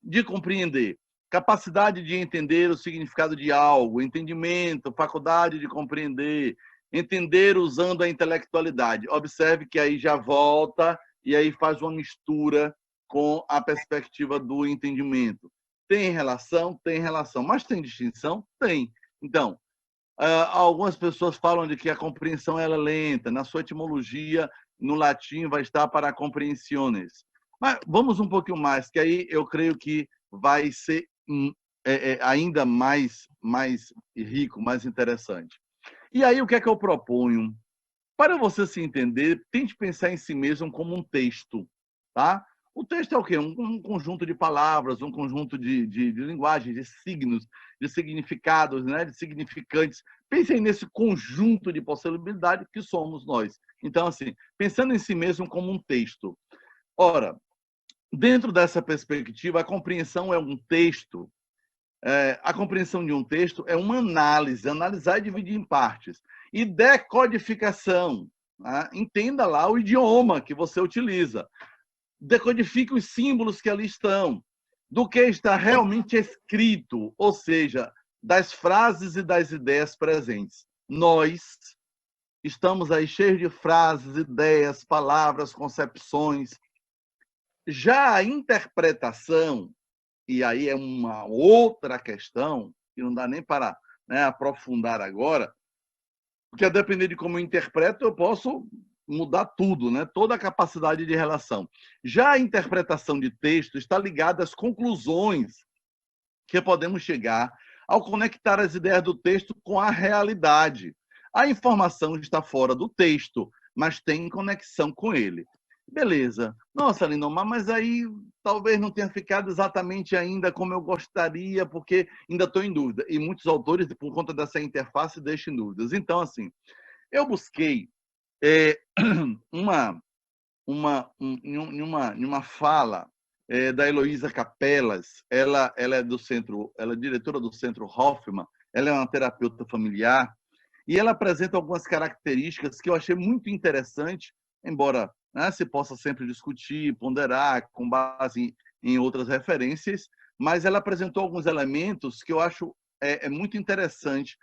F: De compreender. Capacidade de entender o significado de algo, entendimento, faculdade de compreender, entender usando a intelectualidade. Observe que aí já volta e aí faz uma mistura com a perspectiva do entendimento. Tem relação? Tem relação. Mas tem distinção? Tem. Então, algumas pessoas falam de que a compreensão ela é lenta. Na sua etimologia, no latim, vai estar para compreensões. Mas vamos um pouquinho mais, que aí eu creio que vai ser ainda mais rico, mais interessante. E aí, o que é que eu proponho? Para você se entender, tente pensar em si mesmo como um texto, tá? O texto é o quê? Um conjunto de palavras, um conjunto de linguagens, de signos, de significados, né? De significantes. Pensem nesse conjunto de possibilidades que somos nós. Então, assim, pensando em si mesmo como um texto. Ora, dentro dessa perspectiva, a compreensão é um texto. A compreensão de um texto é uma análise, analisar e dividir em partes. E decodificação. Né? Entenda lá o idioma que você utiliza. Decodifique os símbolos que ali estão, do que está realmente escrito, ou seja, das frases e das ideias presentes. Nós estamos aí cheios de frases, ideias, palavras, concepções. Já a interpretação, e aí é uma outra questão, que não dá nem para, né, aprofundar agora, porque a depender de como eu interpreto, eu posso mudar tudo, né? Toda a capacidade de relação. Já a interpretação de texto está ligada às conclusões que podemos chegar ao conectar as ideias do texto com a realidade. A informação está fora do texto, mas tem conexão com ele. Beleza. Nossa, Lindomar, mas aí talvez não tenha ficado exatamente ainda como eu gostaria, porque ainda estou em dúvida. E muitos autores, por conta dessa interface, deixam dúvidas. Então, assim, eu busquei uma fala da Heloísa Capelas. Ela é do centro, ela é diretora do Centro Hoffman, ela é uma terapeuta familiar, e ela apresenta algumas características que eu achei muito interessante, embora, né, se possa sempre discutir, ponderar, com base em outras referências, mas ela apresentou alguns elementos que eu acho muito interessante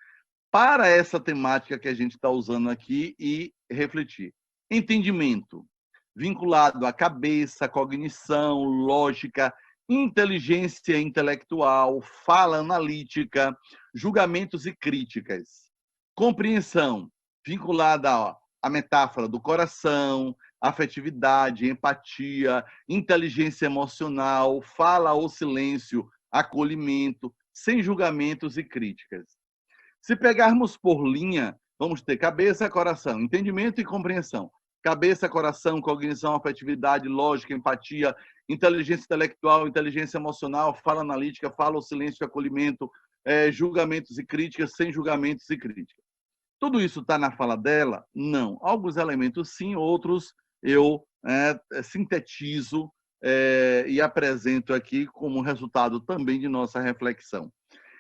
F: para essa temática que a gente está usando aqui e refletir. Entendimento, vinculado à cabeça, cognição, lógica, inteligência intelectual, fala analítica, julgamentos e críticas. Compreensão, vinculada à metáfora do coração, afetividade, empatia, inteligência emocional, fala ou silêncio, acolhimento, sem julgamentos e críticas. Se pegarmos por linha, vamos ter cabeça, coração, entendimento e compreensão. Cabeça, coração, cognição, afetividade, lógica, empatia, inteligência intelectual, inteligência emocional, fala analítica, fala ou silêncio, acolhimento, julgamentos e críticas, sem julgamentos e críticas. Tudo isso está na fala dela? Não. Alguns elementos sim, outros eu sintetizo e apresento aqui como resultado também de nossa reflexão.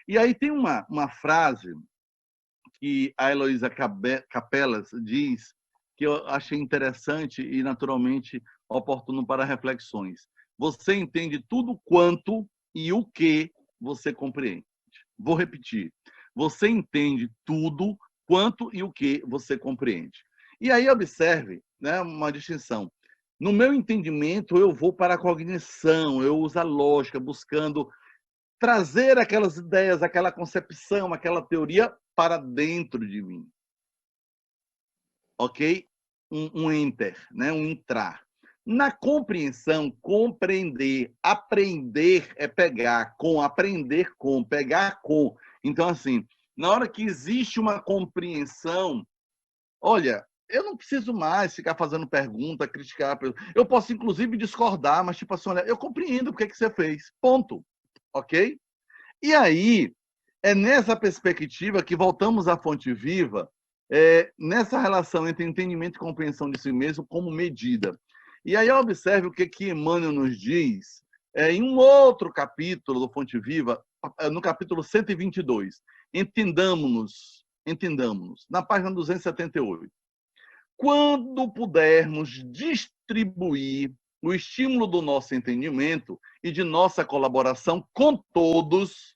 F: E aí tem uma frase que a Heloísa Capelas diz, que eu achei interessante e naturalmente oportuno para reflexões. Você entende tudo quanto e o que você compreende. Vou repetir. Você entende tudo quanto e o que você compreende. E aí observe, né, uma distinção. No meu entendimento, eu vou para a cognição, eu uso a lógica, buscando trazer aquelas ideias, aquela concepção, aquela teoria para dentro de mim. Ok? Um enter, né? Um entrar. Na compreensão, compreender, aprender é pegar com, aprender com, pegar com. Então, assim, na hora que existe uma compreensão, olha, eu não preciso mais ficar fazendo pergunta, criticar. Eu posso, inclusive, discordar, mas, tipo assim, olha, eu compreendo o que você fez. Ponto. Ok? E aí, é nessa perspectiva que voltamos à fonte viva, nessa relação entre entendimento e compreensão de si mesmo como medida. E aí observe o que Emmanuel nos diz em um outro capítulo do Fonte Viva, no capítulo 122. Entendamos-nos, na página 278. Quando pudermos distribuir o estímulo do nosso entendimento e de nossa colaboração com todos,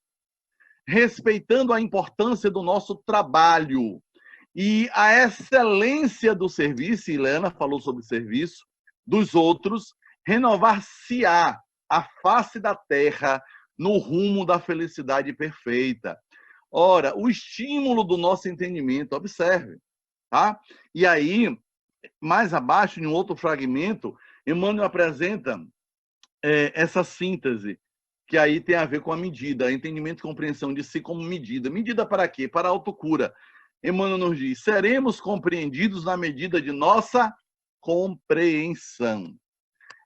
F: respeitando a importância do nosso trabalho e a excelência do serviço, e Helena falou sobre serviço, dos outros, renovar-se-á a face da terra no rumo da felicidade perfeita. Ora, o estímulo do nosso entendimento, observe, tá? E aí, mais abaixo, em um outro fragmento, Emmanuel apresenta essa síntese, que aí tem a ver com a medida, entendimento e compreensão de si como medida. Medida para quê? Para a autocura. Emmanuel nos diz, seremos compreendidos na medida de nossa compreensão.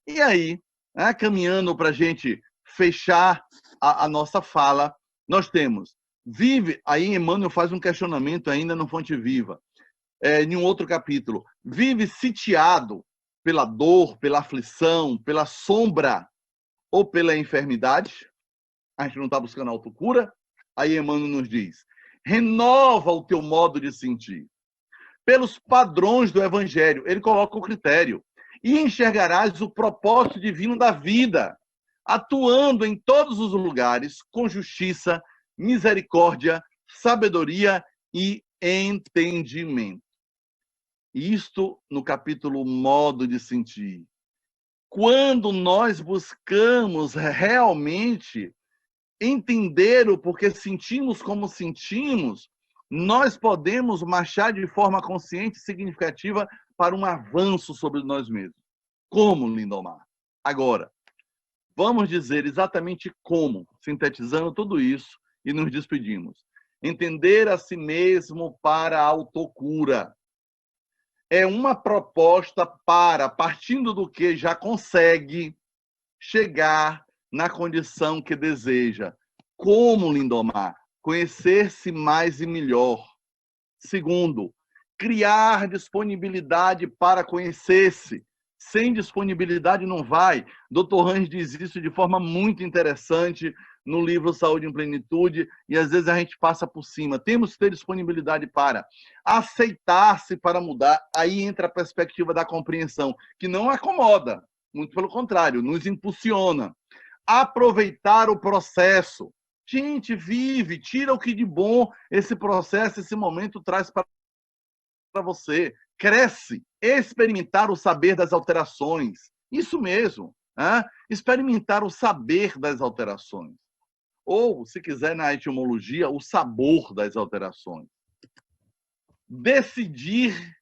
F: E aí, né? Caminhando para a gente fechar a nossa fala, nós temos, vive, aí Emmanuel faz um questionamento ainda no Fonte Viva, em um outro capítulo, vive sitiado pela dor, pela aflição, pela sombra ou pela enfermidade. A gente não está buscando autocura. Aí Emmanuel nos diz, renova o teu modo de sentir. Pelos padrões do Evangelho, ele coloca o critério. E enxergarás o propósito divino da vida, atuando em todos os lugares com justiça, misericórdia, sabedoria e entendimento. Isto no capítulo modo de sentir. Quando nós buscamos realmente entender o porquê sentimos como sentimos, nós podemos marchar de forma consciente e significativa para um avanço sobre nós mesmos. Como, Lindomar? Agora, vamos dizer exatamente como, sintetizando tudo isso e nos despedimos. Entender a si mesmo para a autocura. É uma proposta para, partindo do que já consegue, chegar na condição que deseja. Como, Lindomar? Conhecer-se mais e melhor. Segundo, criar disponibilidade para conhecer-se. Sem disponibilidade não vai. Dr. Hans diz isso de forma muito interessante no livro Saúde em Plenitude, e às vezes a gente passa por cima. Temos que ter disponibilidade para aceitar-se para mudar. Aí entra a perspectiva da compreensão, que não acomoda, muito pelo contrário, nos impulsiona. Aproveitar o processo. Gente, vive, tira o que de bom esse processo, esse momento traz para você. Cresce, experimentar o saber das alterações. Isso mesmo, né? Experimentar o saber das alterações. Ou, se quiser, na etimologia, o sabor das alterações. Decidir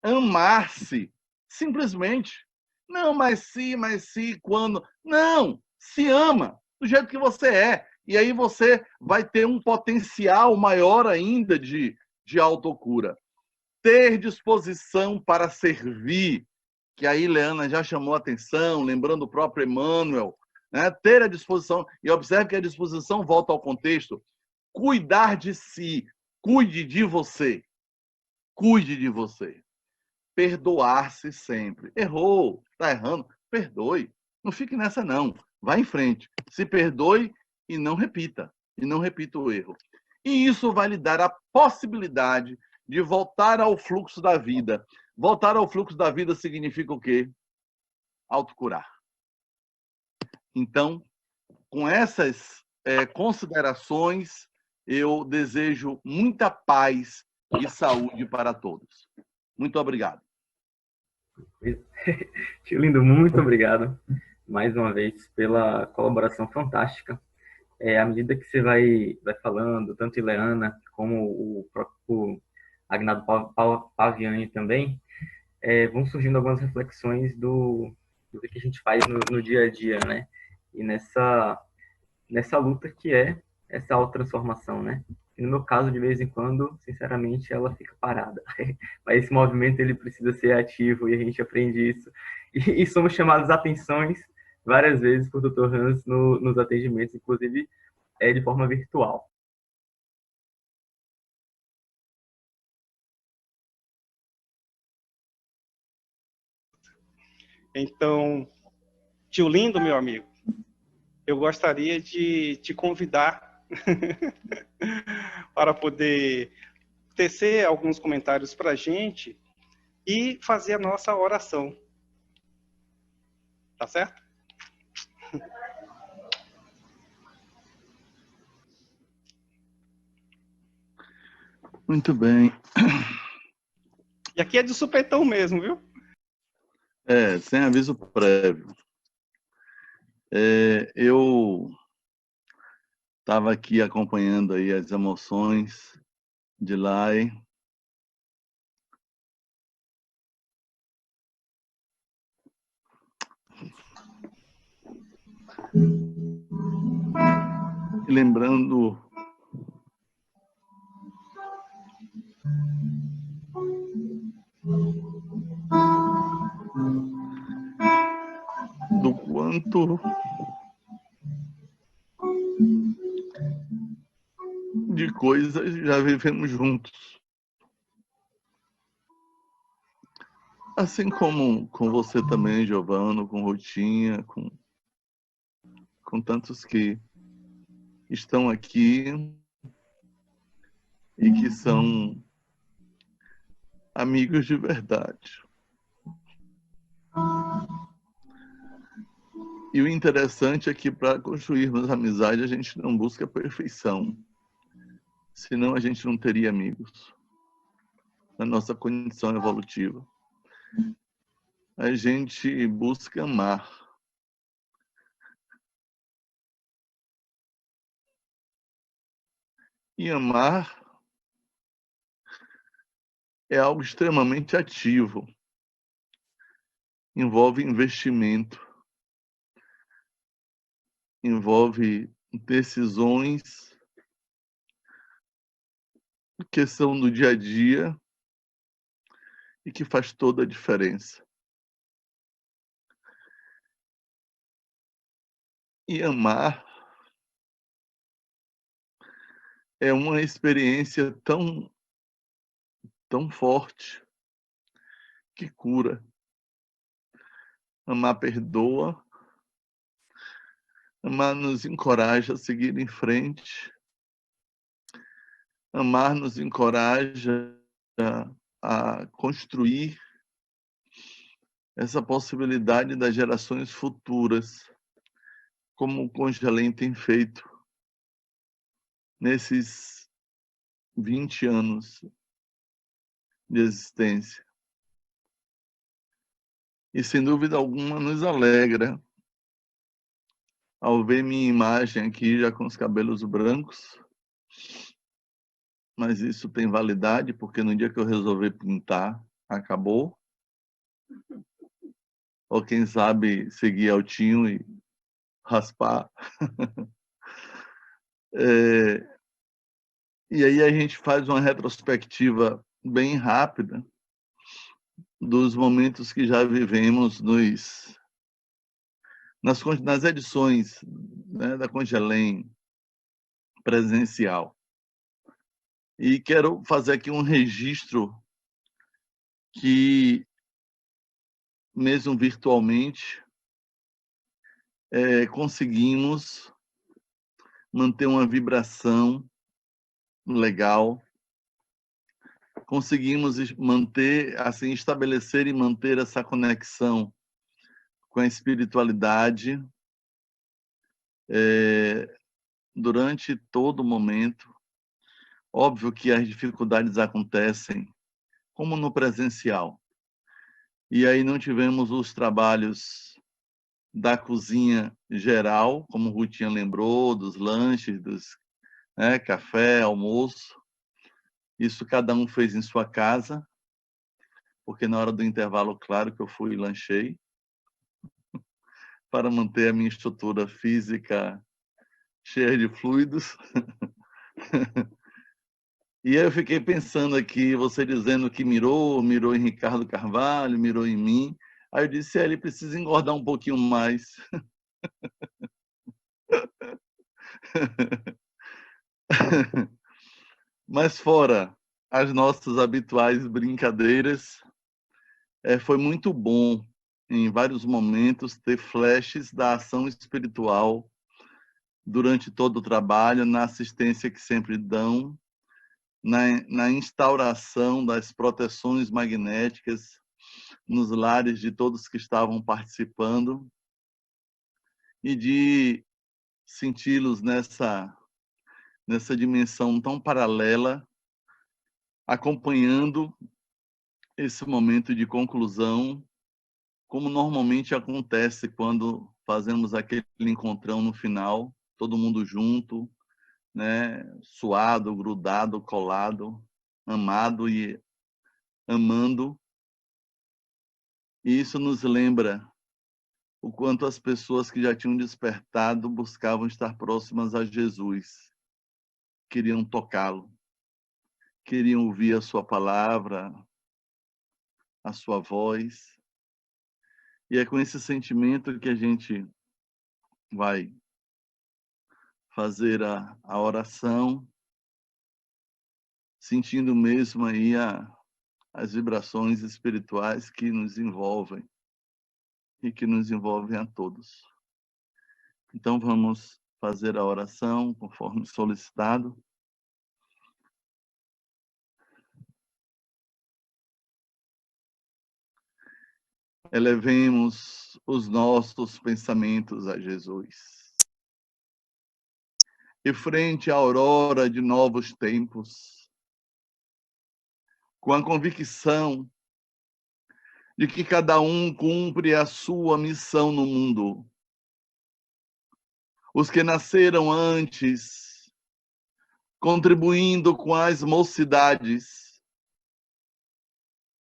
F: amar-se, simplesmente. Não, mas se, quando... Não, se ama do jeito que você é. E aí você vai ter um potencial maior ainda de autocura. Ter disposição para servir, que aí Leana já chamou a atenção, lembrando o próprio Emmanuel, né? Ter a disposição, e observe que a disposição volta ao contexto, cuidar de si, cuide de você, cuide de você. Perdoar-se sempre. Errou, está errando, perdoe. Não fique nessa não, vá em frente. Se perdoe e não repita o erro. E isso vai lhe dar a possibilidade de voltar ao fluxo da vida. Voltar ao fluxo da vida significa o quê? Autocurar. Então, com essas considerações, eu desejo muita paz e saúde para todos. Muito obrigado.
E: Tio Lindo, muito obrigado mais uma vez pela colaboração fantástica. À medida que você vai falando, tanto Ileana como o próprio Agnaldo Paviani também, vão surgindo algumas reflexões do que a gente faz no dia a dia, né? E nessa luta que é essa autotransformação, né? E no meu caso, de vez em quando, sinceramente, ela fica parada. Mas esse movimento, ele precisa ser ativo e a gente aprende isso. E somos chamados a atenções várias vezes por Dr. Hans nos atendimentos, inclusive de forma virtual.
A: Então, tio Lindo, meu amigo, eu gostaria de te convidar para poder tecer alguns comentários para a gente e fazer a nossa oração. Tá certo?
F: Muito bem.
A: E aqui é de supetão mesmo, viu?
F: Sem aviso prévio. Eu estava aqui acompanhando aí as emoções de Lai. E lembrando do quanto quanto de coisas já vivemos juntos. Assim como com você também, Giovano, com Rotinha, com tantos que estão aqui e que são amigos de verdade. E o interessante é que para construirmos amizade, a gente não busca perfeição. Senão a gente não teria amigos. Na nossa condição evolutiva. A gente busca amar. E amar é algo extremamente ativo. Envolve investimento. Envolve decisões que são do dia a dia e que faz toda a diferença. E amar é uma experiência tão forte que cura. Amar perdoa. Amar nos encoraja a seguir em frente. Amar nos encoraja a construir essa possibilidade das gerações futuras, como o Congelém tem feito nesses 20 anos de existência. E, sem dúvida alguma, nos alegra ao ver minha imagem aqui já com os cabelos brancos, mas isso tem validade, porque no dia que eu resolver pintar, acabou. Ou quem sabe seguir altinho e raspar. E aí a gente faz uma retrospectiva bem rápida dos momentos que já vivemos nas edições, né, da Congelém presencial. E quero fazer aqui um registro que, mesmo virtualmente, conseguimos manter uma vibração legal, conseguimos manter, assim, estabelecer e manter essa conexão com a espiritualidade durante todo o momento. Óbvio que as dificuldades acontecem, como no presencial. E aí não tivemos os trabalhos da cozinha geral, como o Rutinha lembrou, dos lanches, café, almoço. Isso cada um fez em sua casa, porque na hora do intervalo, claro que eu fui e lanchei, para manter a minha estrutura física cheia de fluidos. E aí eu fiquei pensando aqui, você dizendo que mirou em Ricardo Carvalho, mirou em mim. Aí eu disse, ele precisa engordar um pouquinho mais. Mas fora as nossas habituais brincadeiras, foi muito bom, em vários momentos, ter flashes da ação espiritual durante todo o trabalho, na assistência que sempre dão, na instauração das proteções magnéticas nos lares de todos que estavam participando e de senti-los nessa dimensão tão paralela, acompanhando esse momento de conclusão, como normalmente acontece quando fazemos aquele encontrão no final, todo mundo junto, né, suado, grudado, colado, amado e amando. E isso nos lembra o quanto as pessoas que já tinham despertado buscavam estar próximas a Jesus, queriam tocá-lo, queriam ouvir a sua palavra, a sua voz. E é com esse sentimento que a gente vai fazer a oração, sentindo mesmo aí as vibrações espirituais que nos envolvem e que nos envolvem a todos. Então vamos fazer a oração conforme solicitado. Elevemos os nossos pensamentos a Jesus. E frente à aurora de novos tempos, com a convicção de que cada um cumpre a sua missão no mundo. Os que nasceram antes, contribuindo com as mocidades,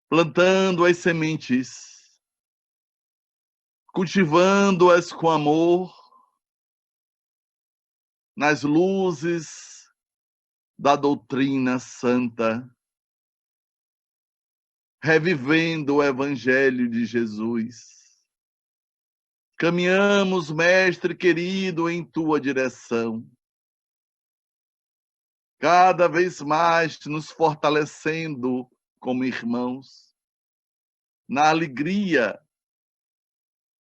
F: plantando as sementes, cultivando-as com amor, nas luzes da doutrina santa, revivendo o Evangelho de Jesus. Caminhamos, Mestre querido, em tua direção, cada vez mais nos fortalecendo como irmãos, na alegria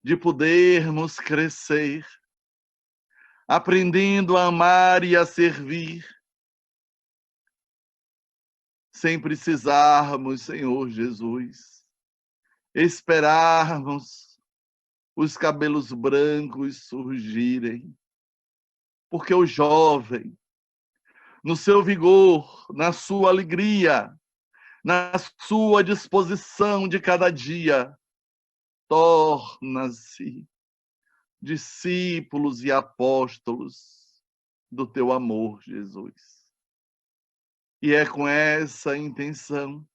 F: de podermos crescer, aprendendo a amar e a servir, sem precisarmos, Senhor Jesus, esperarmos os cabelos brancos surgirem, porque o jovem, no seu vigor, na sua alegria, na sua disposição de cada dia, torna-se discípulos e apóstolos do teu amor, Jesus. E é com essa intenção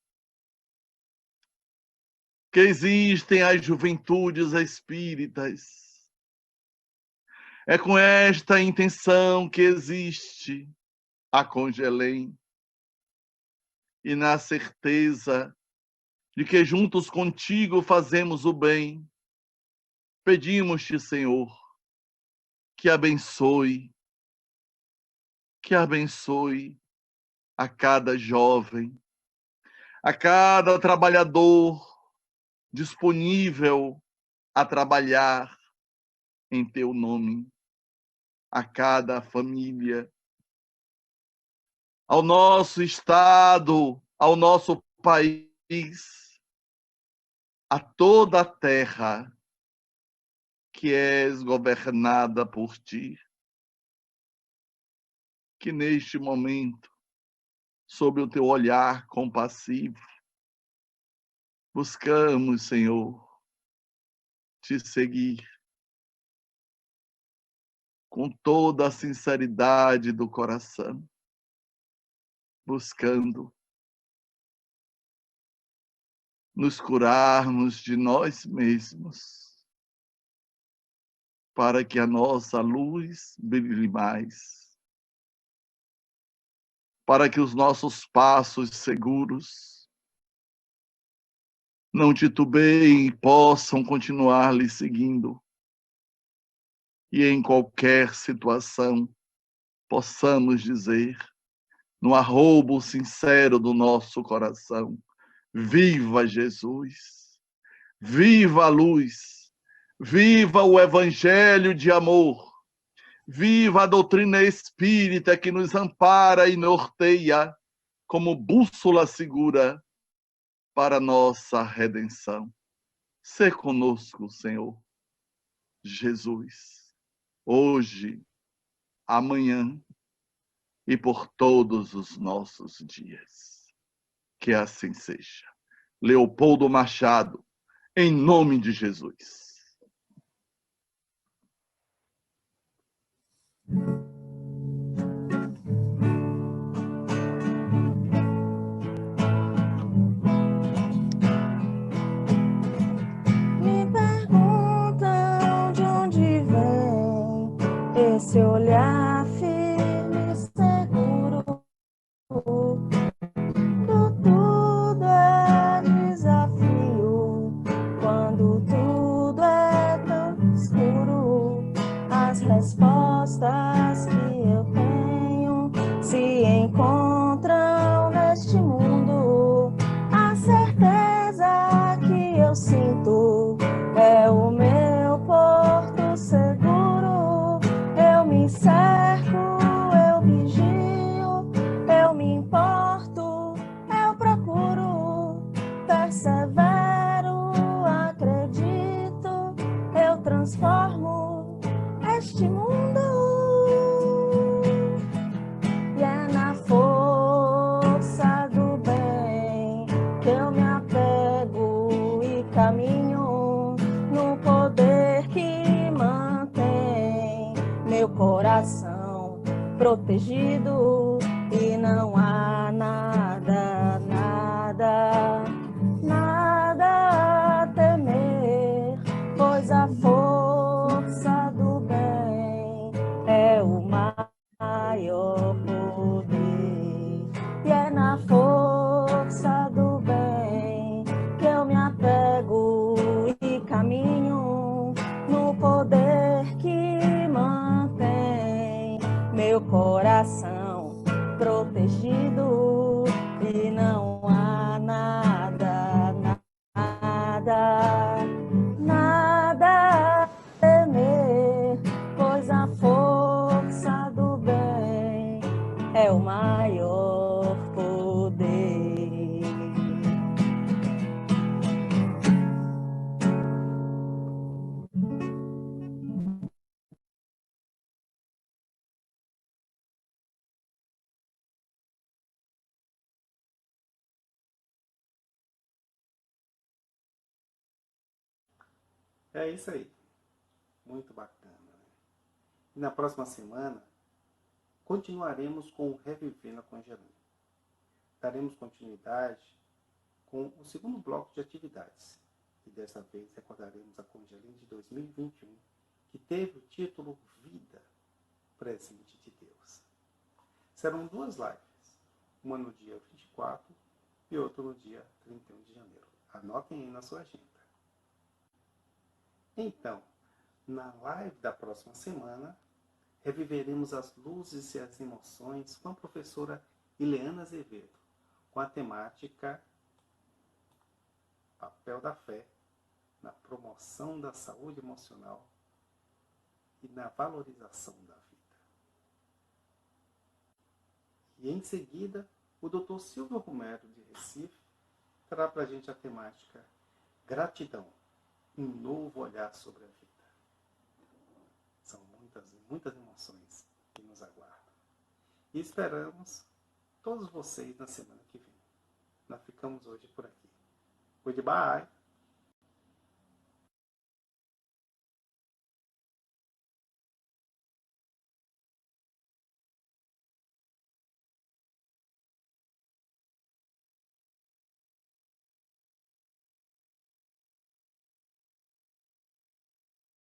F: que existem as juventudes espíritas. É com esta intenção que existe a Congelém. E na certeza de que juntos contigo fazemos o bem, pedimos-te, Senhor, que abençoe a cada jovem, a cada trabalhador disponível a trabalhar em teu nome, a cada família, ao nosso estado, ao nosso país, a toda a terra que és governada por ti. Que neste momento, sob o teu olhar compassivo, buscamos, Senhor, te seguir com toda a sinceridade do coração, buscando nos curarmos de nós mesmos, para que a nossa luz brilhe mais, para que os nossos passos seguros não titubeiem e possam continuar lhe seguindo. E em qualquer situação possamos dizer, no arroubo sincero do nosso coração, viva Jesus, viva a luz, viva o Evangelho de amor, viva a doutrina espírita que nos ampara e norteia como bússola segura para nossa redenção. Sê conosco, Senhor Jesus, hoje, amanhã e por todos os nossos dias. Que assim seja. Leopoldo Machado, em nome de Jesus.
G: Me perguntam de onde vem esse olhar firme e seguro. Tudo é desafio, quando tudo caminho no poder que mantém meu coração protegido e não há nada, nada, nada a temer, pois a força do bem é o maior poder, e é na força do bem que eu me apego e caminho no poder que mantém meu coração protegido e não há nada, nada, nada a temer, pois a força do bem é o maior poder.
A: É isso aí. Muito bacana, né? E na próxima semana, continuaremos com o Revivendo a Congelândia. Daremos continuidade com o segundo bloco de atividades. E dessa vez recordaremos a Congelândia de 2021, que teve o título Vida, Presente de Deus. Serão 2 lives, uma no dia 24 e outra no dia 31 de janeiro. Anotem aí na sua agenda. Então, na live da próxima semana, reviveremos as luzes e as emoções com a professora Ileana Azevedo, com a temática Papel da Fé na promoção da saúde emocional e na valorização da vida. E em seguida, o Dr. Silvio Romero, de Recife, trará para a gente a temática Gratidão, um novo olhar sobre a vida. São muitas emoções que nos aguardam. E esperamos todos vocês na semana que vem. Nós ficamos hoje por aqui. Goodbye!